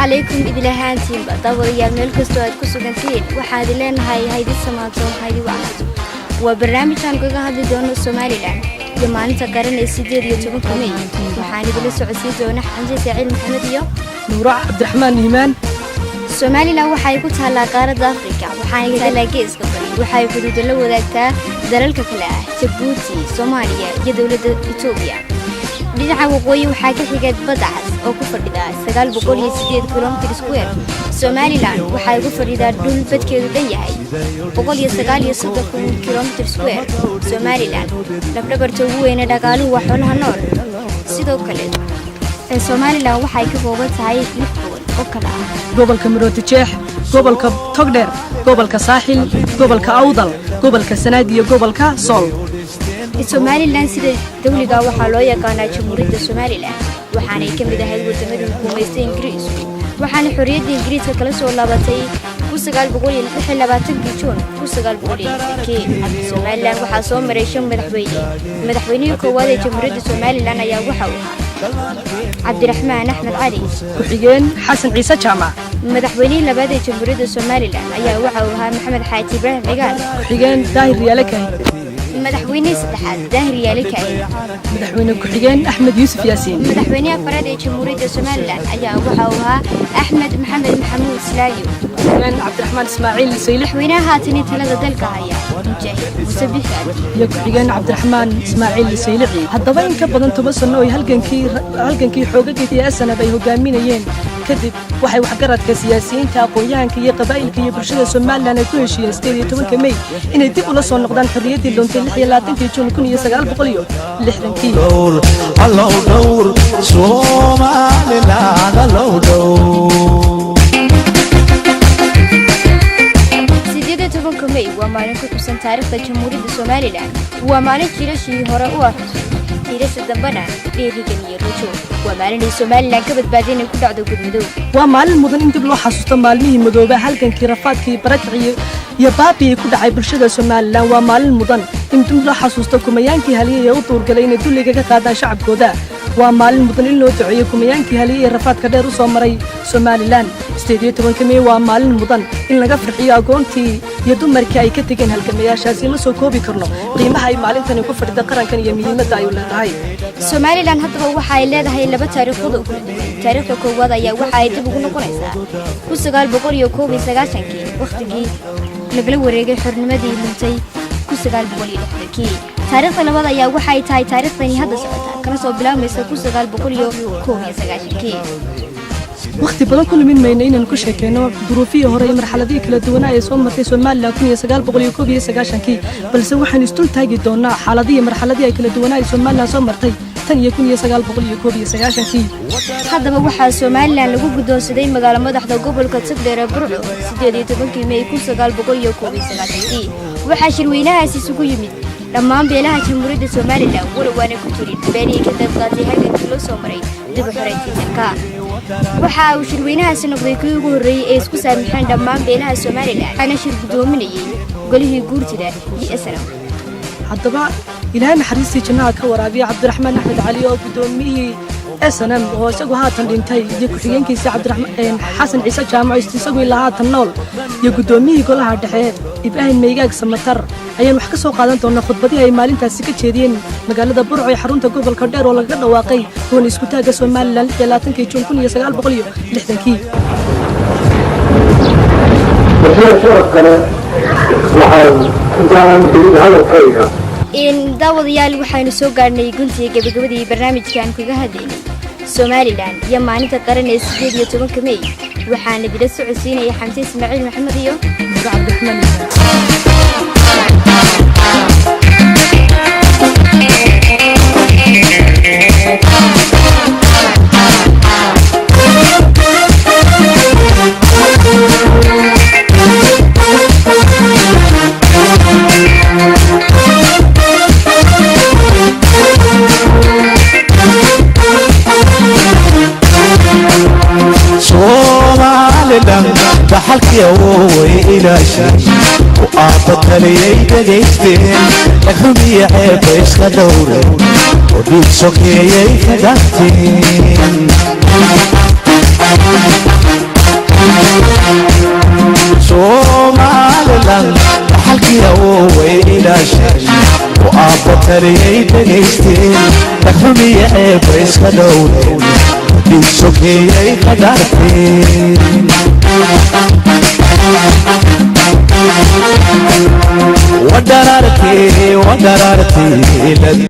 عليكم إذا لهانتين بطور يوم الكستوات كسوغنتين وحاد لنا هاي السماطة هاي وعد وبرنامج عن قاعة هذا دون الصومالي لان يمان تقارن السيدير يوتيوب كمي وحاني بلس عسيد ونح عن سعيد محمد يو نور عبد الرحمن إيمان الصومالي لو وحيكون على قارة أفريقيا وحاني على جيز قبل وحيكون دلوا ذاك دلالك كلاه جيبوتي صوماليا يدولة إثيوبيا dhinaca waqooyi waxaa ka xigay badacas oo ku fadhida 908 km square Somaliland waxay ku fadhidaa dhul badkeedu dhan yahay 139 km square Somaliland labdhabarta ugu weyn ee dhaqaaluhu waa xoolaha nool sidoo kale Somaliland waxay ka kooban tahay lix gobol oo kala ah gobolka Maroodijeex gobolka Togdheer gobolka Saaxil gobolka Awdal gobolka Sanaag iyo gobolka Sool Somaliland sida dawliga waxaa loo yaqaanaa Jamhuuriyadda Somaliland waxaana ay ka mid ahayd wadamada xukuumaysta Ingiriiska waxaana xorriyadda Ingiriiska kala soo laabatay 1926 Juun 1960 Somaliland waxaa soo maray shan madaxweynihii koowaad ee Jamhuuriyadda Somaliland ayaa waxa uu ahaa Cabdiraxmaan Axmed Cali ku-xigeen Xasan Ciise Jaamac madaxweynihii labaad ee Jamhuuriyadda Somaliland ayaa waxa uu ahaa Maxamed Xaaji Ibraahim Cigaal ku-xigeen Daahir Riyaale Kahi madaxweyne saddexaad Daahir Riyaale Kahi madaxweyne ku-xigeen Axmed Yuusuf Yaasiin madaxweynaha afraad ee Jamhuuriyadda Somaliland ayaa waxa uu ahaa Axmed Maxamed Maxamuud Silaayo Cabdiraxmaan Ismaaciil Sayli madaxweynaha haatan talada dalka haya Mujaahid Muuse Biixi iyo ku-xigeen Cabdiraxmaan Ismaaciil Sayli haddaba in ka badan 10 sano oo halgankii xoogagii SNB ay hogaaminayeen kadib waxay waxgaradka siyaasiyiinta aqoonyahanka iyo qabaa'ilka iyo bulshada Somaliland ay ku heshiiyeen 18 May inay dib ula soo noqdaan xorriyaddii luntay 26 Juun 1960 الله دور Somaliland الله دور May waa maalin ku xusan taariikhda Jamhuuriyadda Somaliland waa maalin jirashii hore u ah tirada dambana dhiirigeliyay rujo waa maalin Somaliland ka badbaadinay ku dhacdo gudmudug waa maalin mudan in dib loo xasuusto maalmihii madooba halgankii rafaadkii barakicii iyo baabi'ii ku dhacay bulshada Somaliland waa maalin mudan in dib loo xasuusto kumayaankii haliyay ee u duurgalay inay dulliga ka qaadaan shacabkooda waa maalin mudan in loo duceeyo kumayaankii haliyay ee rafaadka dheer u soo maray Somaliland 18 May waa maalin mudan in laga farxiyo agoontii iyo dumarkii ay ka tageen halgamayaashaasi ma soo koobi karno qiimaha ay maalintani ku fadhida qarankan iyo muhiimadda ay u leedahay Somaliland hadaba waxa ay leedahay laba taariikhood oo kala duwan taariikhda koowaad ayaa waxa ay dib ugu noqonaysaa 1991 waqtigii laga wareegay xornimadii luntay 1960 taariikhda labaad ayaa waxa ay tahay taariikhdani hadda socota kana soo bilaabmaysa 1991 waqti badan ku lumin mayna inaan ku sheekeyno duruufihii hore iyo marxaladihii kala duwan ee soo martay Somaliland 1991 balse waxaan istul taagi doonaa xaaladihii marxaladihii ay kala duwan ee Somaliland soo martay tan iyo 1991 haddaba waxaa Somaliland lagu guddoonsaday magaalo madaxda gobolka Togdheer ee Burco 18 May 1991 waxaa shirweynahaasi isugu yimid dhammaan beelaha Jamhuuriyadda Somaliland walawaana ku jirin beelihii ka qayb qaatay halgankii loo soo maray dib u xiraynta dalka waxa uu shirweynahaasi noqday kii ugu horeeyay ee isku saamixeen dhammaan beelaha Somaliland ana shir gudoominayay golihii guurtida iyo SNM haddaba ilaahay naxariistii jannaha ka waraabiya Cabdiraxmaan Axmed Cali oo gudoomiyay SNM oo isagu haatan dhintay iyo ku-xigeenkiisa Cabdiraxmaan Xasan Ciise Jaamac isagu ilaa haatan nool iyo gudoomiyay golaha dhexe Ibrahim Meegaag Samatar ayaan wax ka soo qaadan doonaa khudbadii ay maalintaasi ka jeediyeen magaalada Burco ee xarunta gobolka Dheer oo laga dhawaaqay goon isku taaga Somaliland 26 Juun 1960 in daawadayaal waxaynu soo gaarnay guntiga gabagabadii barnaamijkan kaga hadlaynay Somaliland iyo maalinta qaran ee 18 May waxaana dila socodsiinaya Xamse Ismaaciil Maxamed iyo Cabdiraxmaan Somaliland بحالك يا ووي إلى شاي وقعبت لي دقيقتين لكن بيعيب إسخى دوري وديك سوكي يفدختين بطريقي دقيستين تحمي عيب عيسك دولين بيسوكي قدرتين ودرارتي